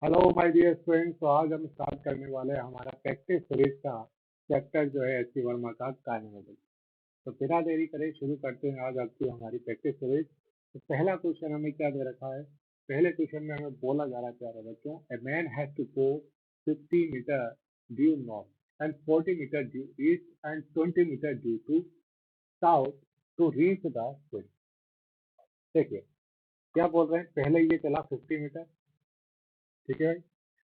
Hello my dear friends. तो आज हम स्टार्ट करने वाले हैं हमारा प्रैक्टिस सीरीज का चैप्टर जो है एच वर्मा का कार्निवल। तो बिना देरी करे शुरू करते हैं आज आपकी हमारी प्रैक्टिस सीरीज। तो पहला क्वेश्चन हमें क्या दे रखा है? पहले क्वेश्चन में हमें बोला जा रहा है प्यारे बच्चों, a man has to go 50 metre due north and 40 metre due east and 20 metre due to south to reach the switch. देखिए क्या बोल रहे हैं, पहले ये चला 50 मीटर, ठीक है,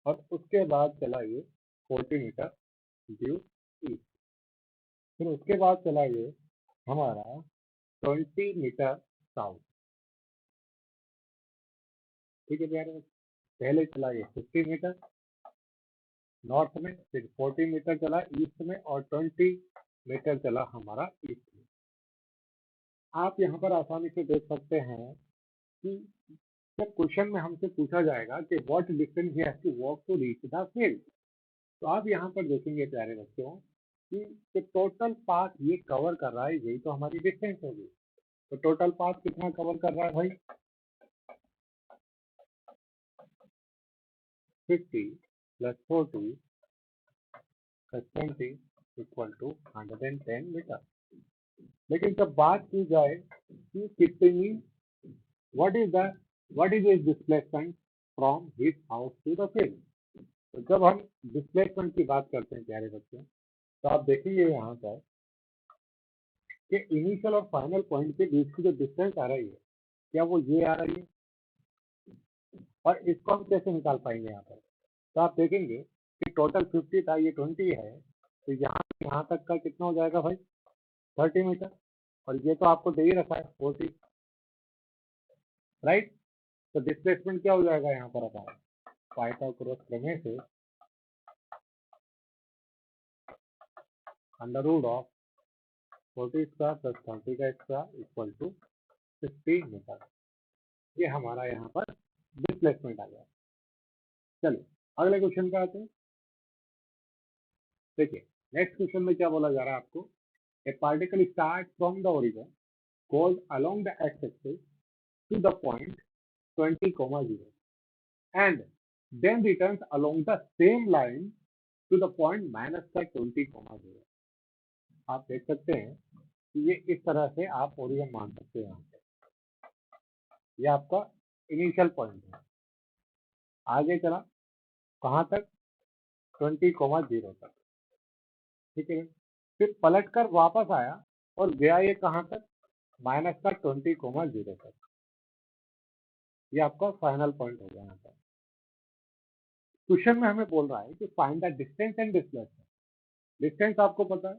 और उसके बाद चला ये 40 मीटर ड्यू ईस्ट, फिर उसके बाद चला ये हमारा 20 मीटर साउथ। ठीक है प्यारे, पहले चला ये 50 मीटर नॉर्थ में, फिर 40 मीटर चला ईस्ट में और 20 मीटर चला हमारा ईस्ट में। आप यहाँ पर आसानी से देख सकते हैं कि जब क्वेश्चन में हमसे पूछा जाएगा कि what distance he has to walk to reach the field, तो आप यहाँ पर देखेंगे प्यारे बच्चों कि टोटल पाथ ये कवर कर रहा है, यही तो हमारी डिस्टेंस होगी। तो टोटल पाथ कितना कवर कर रहा है भाई? 50 plus 40 plus 20 equal to 110 metre. लेकिन जब बात की जाए कि कितनी what is is displacement from his house to the field, तो जब हम डिस्प्लेसमेंट की बात करते हैं प्यारे बच्चों, तो आप देखेंगे यहाँ पर कि इनिशियल और फाइनल पॉइंट के बीच की जो डिस्टेंस आ रही है, क्या वो ये आ रही है? और इसको हम कैसे निकाल पाएंगे यहाँ पर? तो आप देखेंगे कि टोटल 50 था, ये 20 है, तो यहाँ तक का कितना हो जाएगा भाई? 30 मीटर। और ये तो आपको दे ही रखा है 40, राइट। तो डिस्प्लेसमेंट क्या हो जाएगा यहाँ पर हमारा? पाइथागोरस प्रमेय से under root of 40 square plus 30 का स्क्वायर इक्वल टू 50 मीटर। ये हमारा यहाँ पर डिस्प्लेसमेंट आ गया। चलिए अगले क्वेश्चन पे आते हैं। देखिए नेक्स्ट क्वेश्चन में क्या बोला जा रहा है आपको, ए particle start from the origin goes along the x-axis to the point 20, 0 and then returns along the same line to the point minus का 20, 0। आप देख सकते हैं कि ये इस तरह से आप ओरिजिन मान सकते हैं। यहाँ पे ये आपका इनिशियल पॉइंट है, आगे चला कहाँ तक? 20, 0 तक, ठीक है। फिर पलट कर वापस आया और गया ये कहाँ तक? माइनस का 20, 0 तक। ये आपका फाइनल पॉइंट हो गया। यहाँ पर क्वेश्चन में हमें बोल रहा है कि find the distance and displacement. Distance आपको पता है,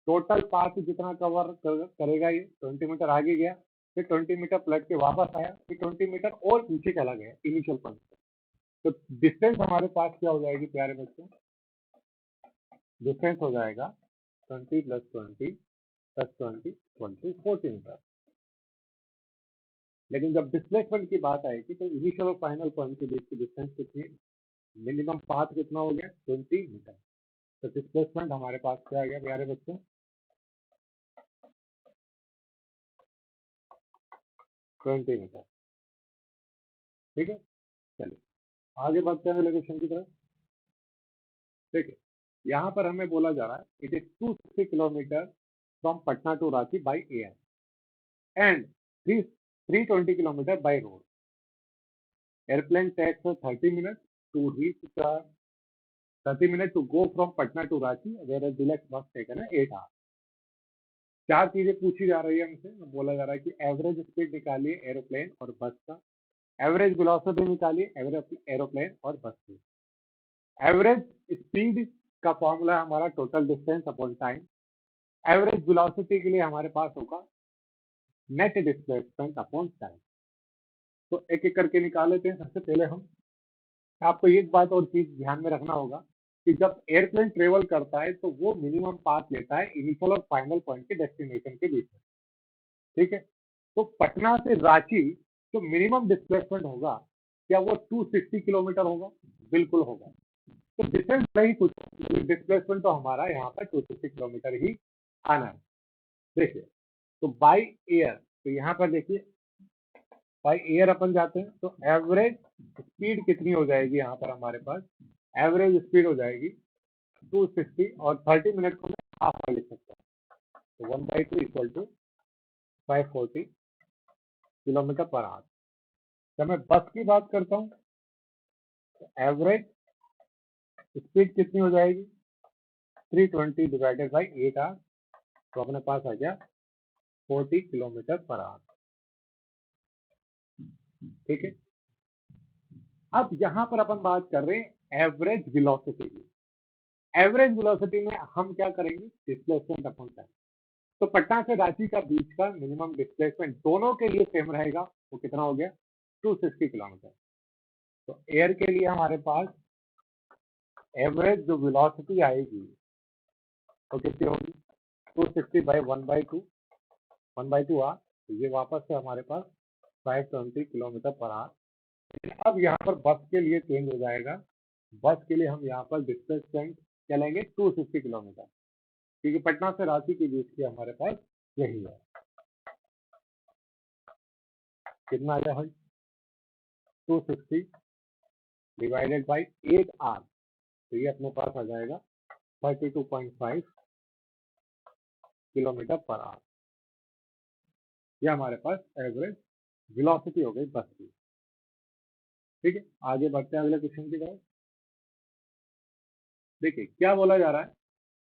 टोटल पाथ जितना कवर करेगा ये 20 मीटर आगे गया, फिर 20 मीटर पलट के वापस आया, फिर 20 मीटर और पीछे चला गया इनिशियल पॉइंट पे। तो डिस्टेंस हमारे पास क्या हो जाएगी प्यारे बच्चों? डिस्टेंस हो जाएगा 20 प्लस 20 प्लस 20 40 मीटर। लेकिन जब डिस्प्लेसमेंट की बात आएगी तो इनिशियल और फाइनल पॉइंट के बीच की डिस्टेंस कितनी? मिनिमम पाथ कितना हो गया? 20 मीटर। तो डिस्प्लेसमेंट हमारे पास क्या आ गया प्यारे बच्चों? 20 मीटर। ठीक है, चलिए आगे बढ़ते हैं अगले क्वेश्चन की तरफ। देखिए यहाँ पर हमें बोला जा रहा है it is 260 kilometre from Patna to Ranchi by air and 320 kilometre by road. Airplane takes 30 minute to reach 30 minute to go from Patna to Ranchi, where deluxe bus taken है 8 आवर। चार चीजें पूछी जा रही है हमसे। बोला जा रहा है कि एवरेज स्पीड निकालिए एरोप्लेन और बस का, एवरेज वेलोसिटी निकालिए एरोप्लेन और बस की। एवरेज स्पीड का फॉर्मूला हमारा total distance upon time. Average velocity के लिए हमारे पास होगा नेट डिस्प्लेसमेंट अपॉन टाइम। तो एक एक करके निकाल लेते हैं। सबसे पहले हम आपको एक बात और चीज ध्यान में रखना होगा कि जब एयरप्लेन ट्रेवल करता है तो वो मिनिमम पाथ लेता है इनिशियल और फाइनल पॉइंट के डेस्टिनेशन के बीच में, ठीक है। तो पटना से रांची जो मिनिमम डिस्प्लेसमेंट होगा, क्या वो 260 किलोमीटर होगा? बिल्कुल होगा। तो डिस्टेंस नहीं कुछ, डिस्प्लेसमेंट तो हमारा यहाँ पर 260 किलोमीटर ही आना है। देखिए तो बाई एयर, तो यहाँ पर देखिए बाई एयर अपन जाते हैं तो एवरेज स्पीड कितनी हो जाएगी यहाँ पर हमारे पास, एवरेज स्पीड हो जाएगी 260 और 30 मिनट को मैं हाफ में लिख सकता हूँ, तो 1/2 equal to 540 kilometre per hour. जब मैं बस की बात करता हूँ तो एवरेज स्पीड कितनी हो जाएगी 320 डिवाइडेड बाई 8 आवर, तो अपने पास आ गया 40 किलोमीटर पर आवर। ठीक है, अब यहाँ पर अपन बात कर रहे हैं एवरेज वेलोसिटी की। एवरेज वेलोसिटी में हम क्या करेंगे, डिस्प्लेसमेंट अपॉन टाइम। तो पटना से रांची का बीच का मिनिमम डिस्प्लेसमेंट दोनों के लिए सेम रहेगा, वो कितना हो गया 260 किलोमीटर। तो एयर के लिए हमारे पास एवरेज जो वेलोसिटी आएगी वो कितनी होगी 260 बाई 1/2 आर, तो ये वापस से हमारे पास 520 किलोमीटर पर आवर। अब यहाँ पर बस के लिए चेंज हो जाएगा, बस के लिए हम यहाँ पर डिस्प्लेसमेंट क्या लेंगे 260 किलोमीटर, क्योंकि पटना से रांची के बीच की हमारे पास यही है। कितना आ गया भाई 260 डिवाइडेड बाई 8 आर, तो ये अपने पास आ जाएगा 32.5 किलोमीटर पर आवर। ये हमारे पास एवरेज वेलोसिटी हो गई बस की। ठीक है, आगे बढ़ते हैं अगले क्वेश्चन की तरफ। देखिए क्या बोला जा रहा है,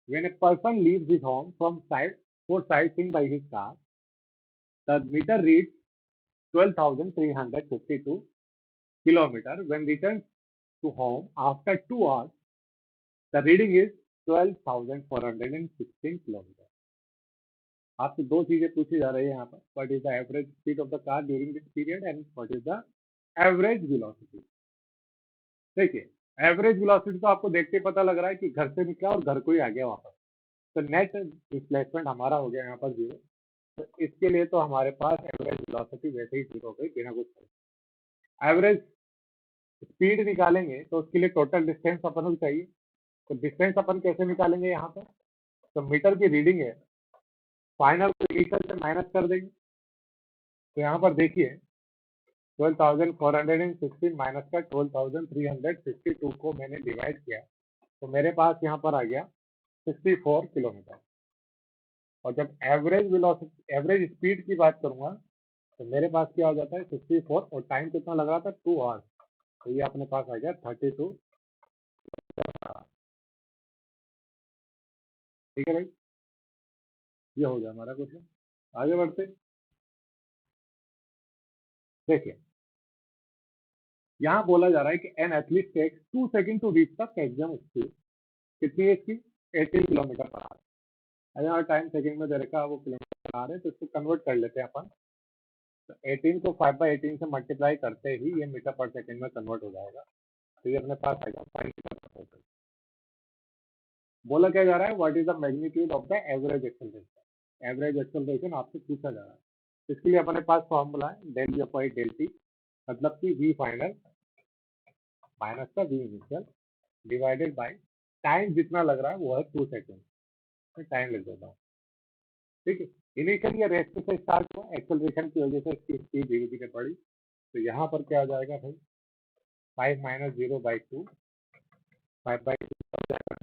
when a person leaves his home from site for sightseeing by his car, the meter reads 12,352 kilometer. When returns to home after 2 hours, the reading is 12,416 kilometer. आपसे दो चीजें पूछी जा रही है यहाँ पर, what is the average speed of the car during this period and what is the average velocity. देखिए एवरेज वेलोसिटी तो आपको देख के पता लग रहा है कि घर से निकला और घर को ही आ गया वापस, तो नेट डिस्प्लेसमेंट हमारा हो गया यहाँ पर 0। तो इसके लिए तो हमारे पास एवरेज वेलोसिटी वैसे ही 0 हो गई बिना कुछ। एवरेज स्पीड निकालेंगे तो उसके लिए टोटल डिस्टेंस अपन को चाहिए, तो डिस्टेंस अपन कैसे निकालेंगे यहाँ पर, तो मीटर की रीडिंग है, फाइनल को इनिशियल से माइनस कर देंगे। तो यहाँ पर देखिए 12,416 माइनस का 12,352 को मैंने डिवाइड किया, तो मेरे पास यहाँ पर आ गया 64 किलोमीटर। और जब एवरेज वेलोसिटी एवरेज स्पीड की बात करूंगा तो मेरे पास क्या हो जाता है 64, और टाइम कितना लग रहा था 2 आवर्स, तो ये अपने पास आ गया 32। ठीक है भाई, ये हो गया हमारा क्वेश्चन। आगे बढ़ते, देखिए यहाँ बोला जा रहा है कि an athlete takes 2 second to reach the maximum speed, कितनी है इसकी 18 किलोमीटर पर आवर। यहाँ टाइम सेकंड में दे रखा है, वो किलोमीटर पर आवर है, तो इसको कन्वर्ट कर लेते हैं अपन। तो 18 को 5/18 से मल्टीप्लाई करते ही ये मीटर पर सेकंड में कन्वर्ट हो जाएगा, तो ये अपने पास आएगा 5 मीटर पर सेकंड। बोला क्या जा रहा है, what is the magnitude of the average acceleration. Average acceleration आपसे पूछा जा रहा है, इसके लिए अपने पास फॉर्मूला है del g upon del t, मतलब कि वी फाइनल माइनस का v initial divided by time जितना लग रहा है वो है 2 सेकंड, मैं टाइम लिख देता हूँ। ठीक है, इनिशियल ये रेस्ट से स्टार्ट हुआ, एक्सेलरेशन की वजह से इसकी स्पीड धीरे धीरे बढ़ी, तो यहाँ पर क्या आ जाएगा भाई 5 माइनस 0/2, 5/2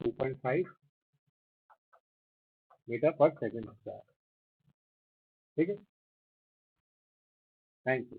2.5 मीटर पर सेकंड स्क्वायर। ठीक है, थैंक यू।